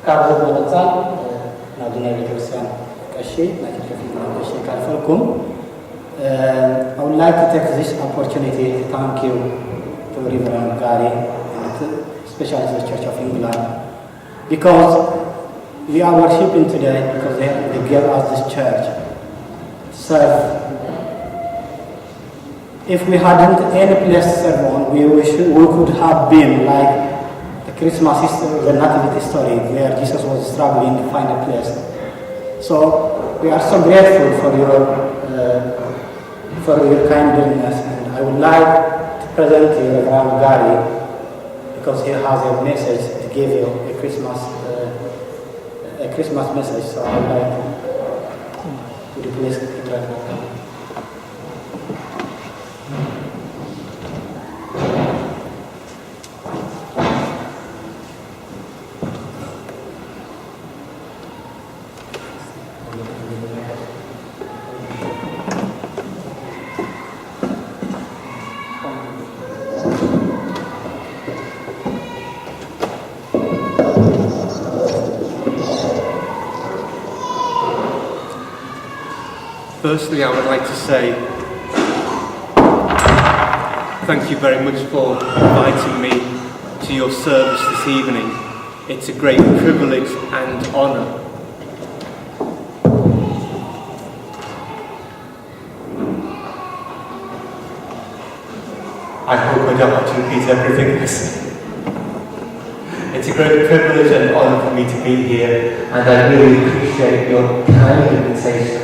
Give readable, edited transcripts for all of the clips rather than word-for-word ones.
Kabul Malatzal, Naduna Eritrean Kashi, Kashi Kalfalkum. I would like to take this opportunity to thank you to Rev.Gary and especially the Church of England, because we are worshiping today because they gave us this church. So, if we hadn't any place to serve on, we could have been like the Christmas history, the Nativity story, where Jesus was struggling to find a place. So, we are so grateful for your kindness, and I would like to present you Rev.Gary because he has a message to give you, a Christmas message. So I would like to please interact. Firstly, I would like to say thank you very much for inviting me to your service this evening. It's a great privilege and honour. I hope I don't have to repeat everything I say. It's a great privilege and honour for me to be here, and I really appreciate your kind invitation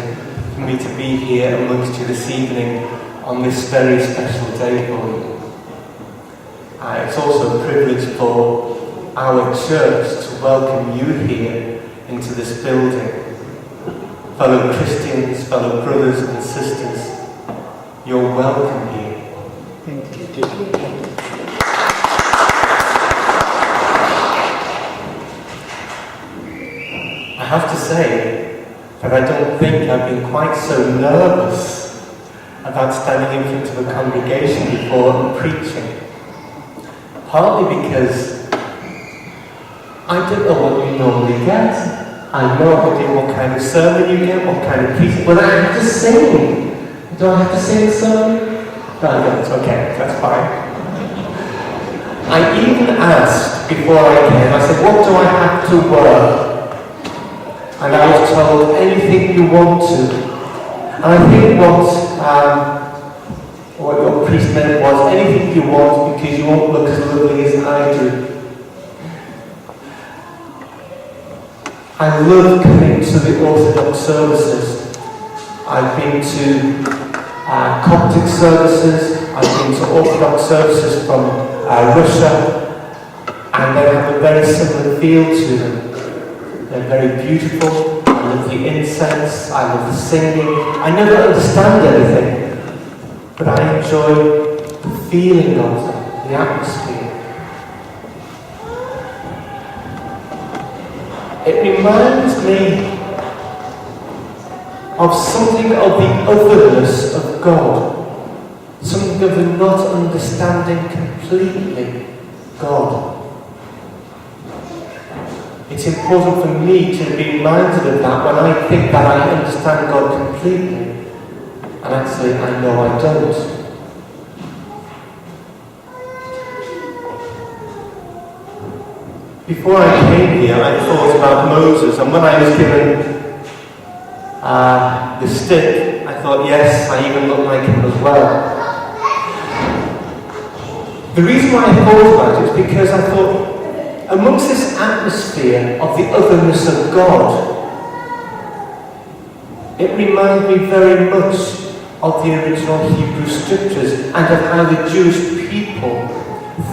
for me to be here amongst you this evening on this very special day for you. It's also a privilege for our church to welcome you here into this building. Fellow Christians, fellow brothers and sisters, you're welcome here. Thank you. I have to say that I don't think I've been quite so nervous about standing in front of a congregation before and preaching. Partly because I don't know what you normally get. I know what kind of sermon you get, what kind of preaching, but I have to sing. Do I have to sing the sermon? No, it's okay, that's fine. I even asked before I came, I said, what do I have to wear? And I was told, anything you want to. And I think what your priest meant was, anything you want because you won't look as lovely as I do. I love coming to the Orthodox services. I've been to Coptic services, I've been to Orthodox services from Russia, and they have a very similar feel to them. They're very beautiful. I love the incense. I love the singing. I never understand anything, but I enjoy the feeling of them, the atmosphere. It reminds me of something of the otherness of God, something of the not understanding completely God. It's important for me to be reminded of that when I think that I understand God completely, and actually I know I don't. Before I came here, I thought about Moses, and when I was given the stick, I thought, yes, I even look like him as well. The reason why I thought about it is because I thought, amongst this atmosphere of the otherness of God, it reminds me very much of the original Hebrew scriptures and of how the Jewish people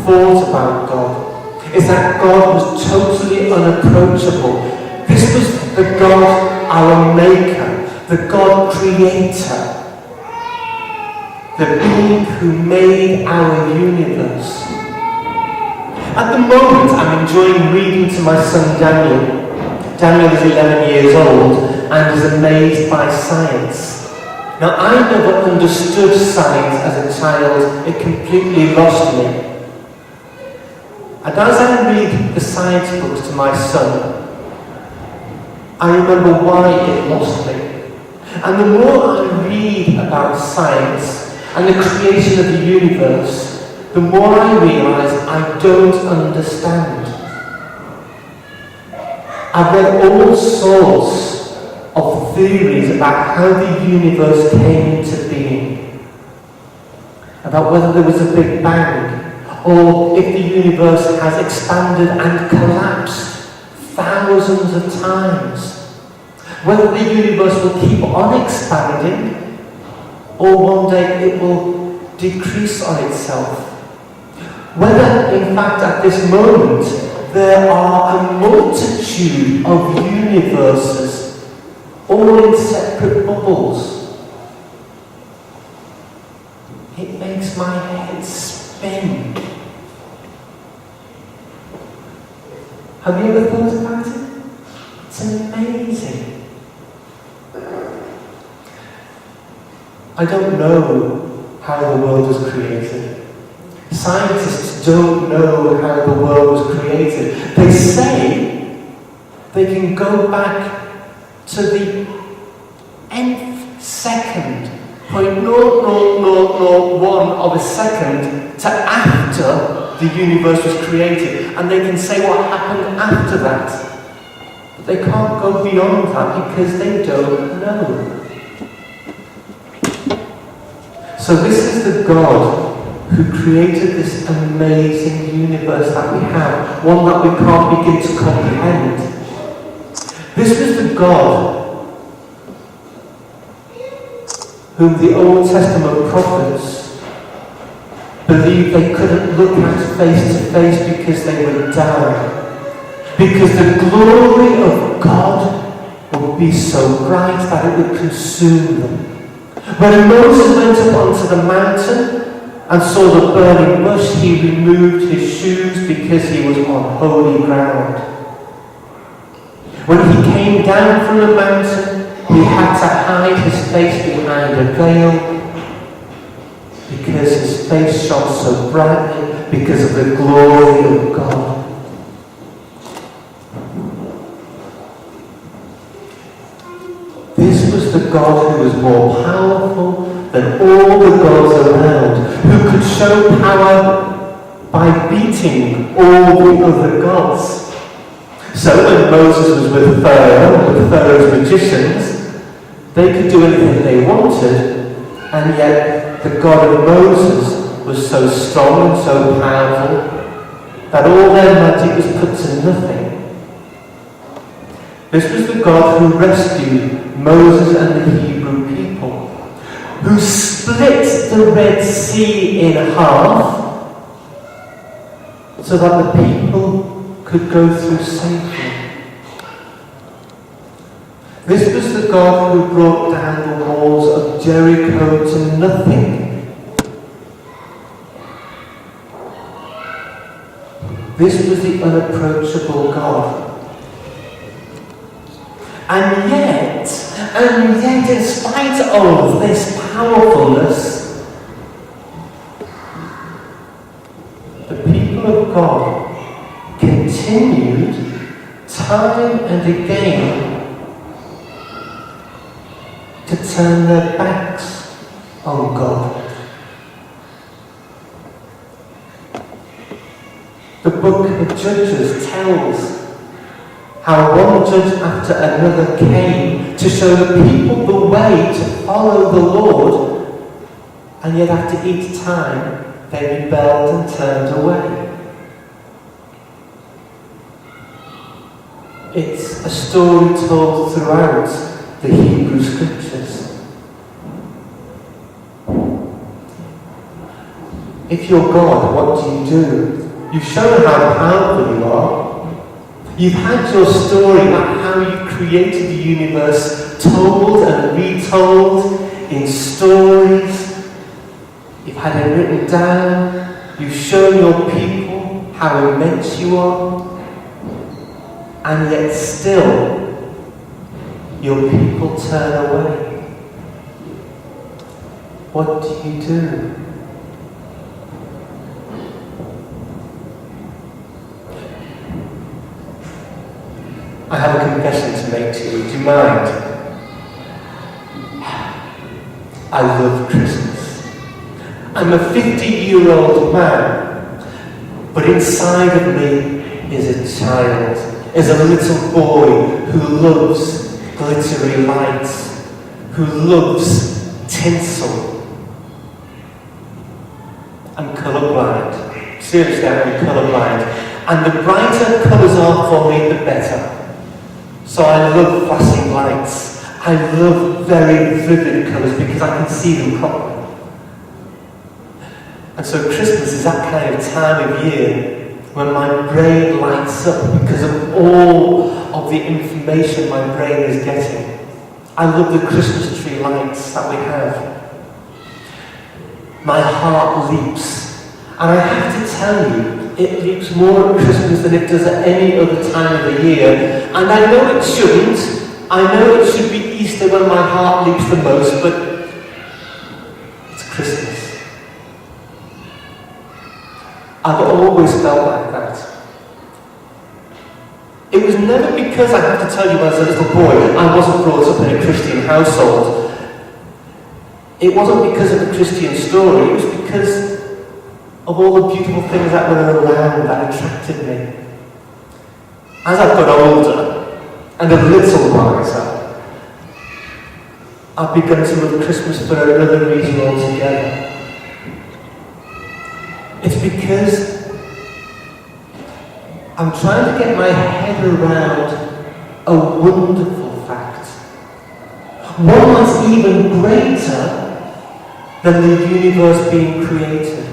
thought about God. Is that God was totally unapproachable. This was the God, our Maker, the God Creator, the being who made our universe. At the moment, I'm enjoying reading to my son Daniel. Daniel is 11 years old and is amazed by science. Now, I never understood science as a child. It completely lost me. And as I read the science books to my son, I remember why it lost me. And the more I read about science and the creation of the universe, the more I realise I don't understand. I've read all sorts of theories about how the universe came into being, about whether there was a Big Bang, or if the universe has expanded and collapsed thousands of times, whether the universe will keep on expanding, or one day it will decrease on itself, whether in fact at this moment there are a multitude of universes, all in separate bubbles. It makes my head spin. Have you ever thought about it? It's amazing. I don't know how the world was created. Scientists don't know how the world was created. They say they can go back to the nth second, 0.00001 of a second, to after the universe was created, and they can say what happened after that. But they can't go beyond that because they don't know. So this is the God who created this amazing universe that we have, one that we can't begin to comprehend. This was the God whom the Old Testament prophets believed they couldn't look at face to face because they would die. Because the glory of God would be so bright that it would consume them. When Moses went up onto the mountain and saw the burning bush, he removed his shoes because he was on holy ground. When he came down from the mountain, he had to hide his face behind a veil because his face shone so brightly because of the glory of God. This was the God who was more powerful than all the gods around, who could show power by beating all the other gods. So when Moses was with Pharaoh, with Pharaoh's magicians, they could do anything they wanted, and yet the God of Moses was so strong and so powerful that all their magic was put to nothing. This was the God who rescued Moses and the Hebrew people, who split the Red Sea in half so that the people could go through safely. This was the God who brought down the walls of Jericho to nothing. This was the unapproachable God. And yet, in spite of this powerfulness, the people of God continued time and again to turn their backs on God. The book of Judges tells how one judge after another came to show the people the way to follow the Lord, and yet after each time they rebelled and turned away. It's a story told throughout the Hebrew Scriptures. If you're God, what do? You've shown how powerful you are. You've had your story about how you created the universe told and retold in stories. You've had it written down. You've shown your people how immense you are. And yet still, your people turn away. What do? I have a confession to make to you. Do you mind? I love Christmas. I'm a 50-year-old man, but inside of me is a child, is a little boy who loves glittery lights, who loves tinsel. I'm colourblind. Seriously, I'm colourblind. And the brighter colours are for me, the better. So I love flashing lights. I love very vivid colours because I can see them properly. And so Christmas is that kind of time of year when my brain lights up because of all of the information my brain is getting. I love the Christmas tree lights that we have. My heart leaps. And I have to tell you, it leaps more at Christmas than it does at any other time of the year. And I know it shouldn't. I know it should be Easter when my heart leaps the most, but it's Christmas. I've always felt like that. It was never because, I have to tell you, as a little boy, I wasn't brought up in a Christian household. It wasn't because of the Christian story, it was because of all the beautiful things that were around that attracted me. As I've got older, and a little wiser, I've begun to love Christmas for another reason altogether. It's because I'm trying to get my head around a wonderful fact. One that's even greater than the universe being created.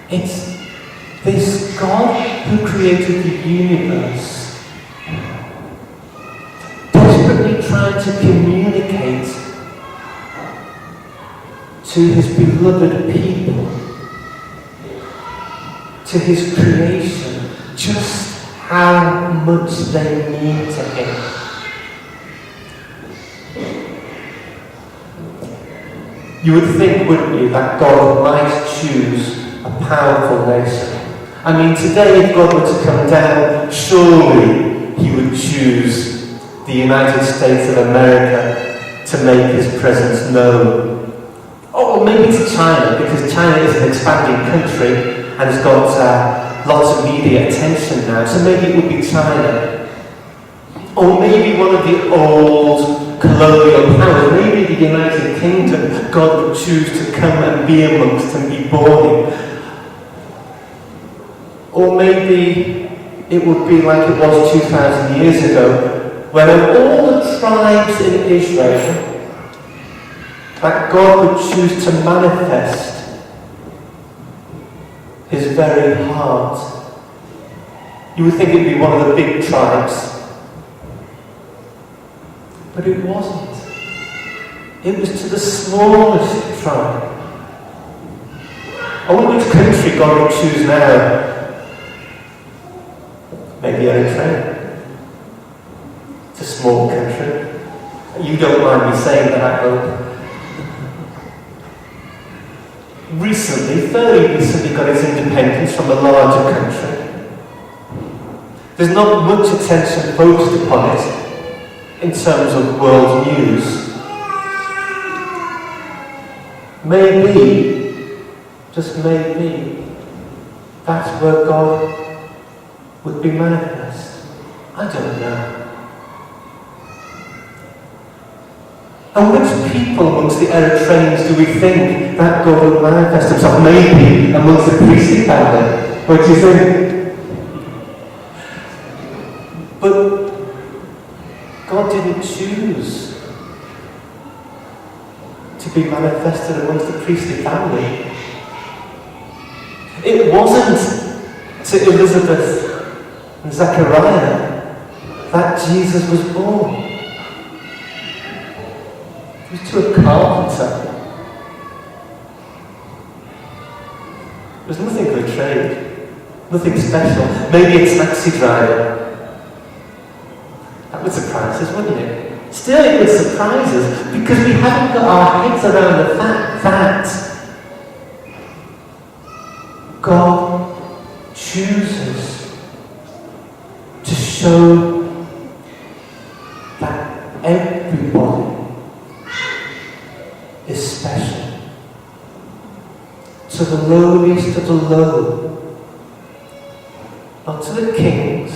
It's this God who created the universe desperately trying to communicate to his beloved people, to his creation, just how much they mean to him. You would think, wouldn't you, that God might choose a powerful nation. I mean, today if God were to come down, surely he would choose the United States of America to make his presence known. Or maybe to China, because China is an expanding country and has got lots of media attention now, so maybe it would be China. Or maybe one of the old colonial powers, maybe the United Kingdom, God would choose to come and be amongst and be born in. Or maybe it would be like it was 2,000 years ago, when of all the tribes in Israel, that God would choose to manifest his very heart. You would think it would be one of the big tribes. But it wasn't. It was to the smallest tribe. I wonder which country God would choose now. Maybe Eritrean. It's a small country. You don't mind me saying that, I hope. Fairly recently got its independence from a larger country. There's not much attention focused upon it in terms of world news. Maybe, just maybe, that's where God would be manifest. I don't know. And which people amongst the Eritreans do we think that God will manifest himself? Maybe amongst the priestly family. What do you think? But God didn't choose to be manifested amongst the priestly family. It wasn't to Elizabeth and Zechariah that Jesus was born. It was to a carpenter. There was nothing of a trade, nothing special. Maybe a taxi driver. That would surprise us, wouldn't it? Still, it would surprise us because we haven't got our heads around the fact that God chooses to show that everybody is special. To the lowliest of the low, not to the kings,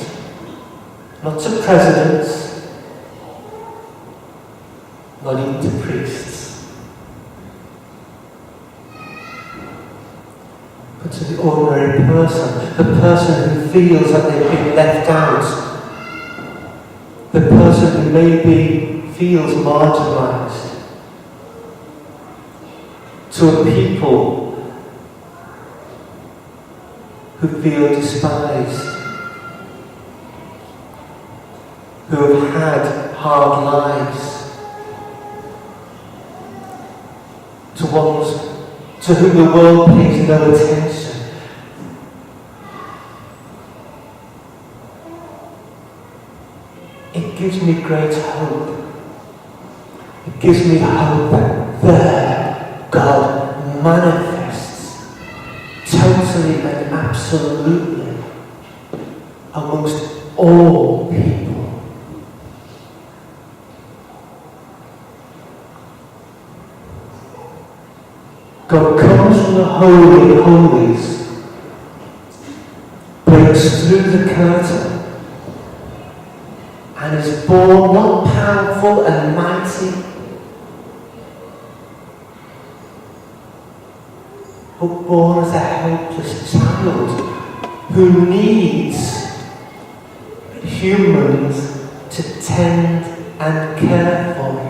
not to presidents, not even to priests, but to the ordinary person, the person who feels that they've been left out, the person who maybe feels marginalized, to a people who feel despised, who have had hard lives, to ones to whom the world pays no attention. It gives me great hope. It gives me hope that there God manifests totally and absolutely amongst all people. God comes from the Holy of Holies, breaks through the curtain, and is born not powerful and mighty, but born as a helpless child who needs humans to tend and care for him.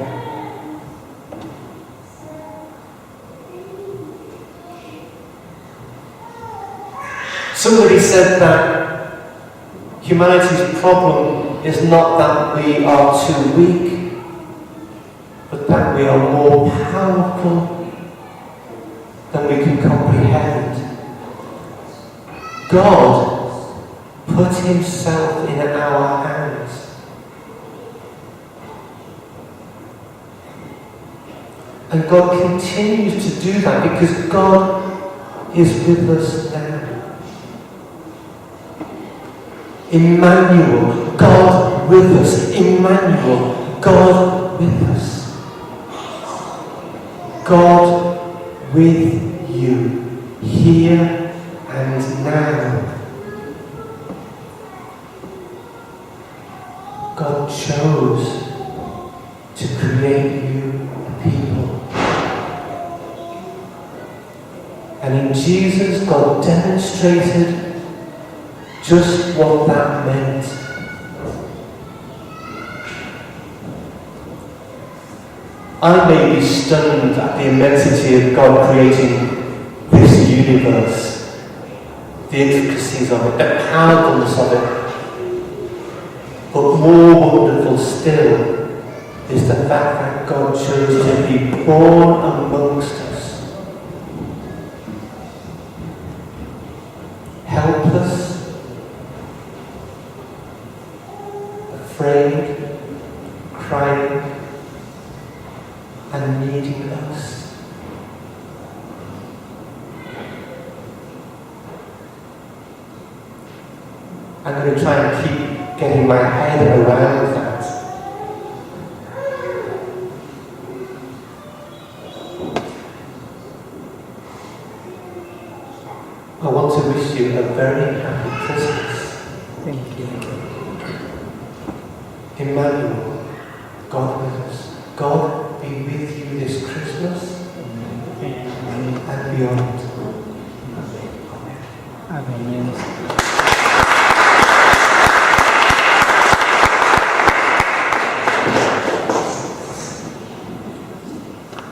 Somebody said that humanity's problem is not that we are too weak, but that we are more powerful than we can comprehend. God put himself in our hands. And God continues to do that because God is with us now. Emmanuel, God with us. Emmanuel, God with us. God with you, here and now. God chose to create you a people. And in Jesus, God demonstrated just what that meant. I may be stunned at the immensity of God creating this universe, the intricacies of it, the powerfulness of it. But more wonderful still is the fact that God chose to be born amongst us. Helpless, afraid, crying, and needing us. I'm going to try and keep getting my head around that. I want to wish you a very happy Christmas. Thank you. Emmanuel, God with us. God be with you this Christmas and beyond. Amen.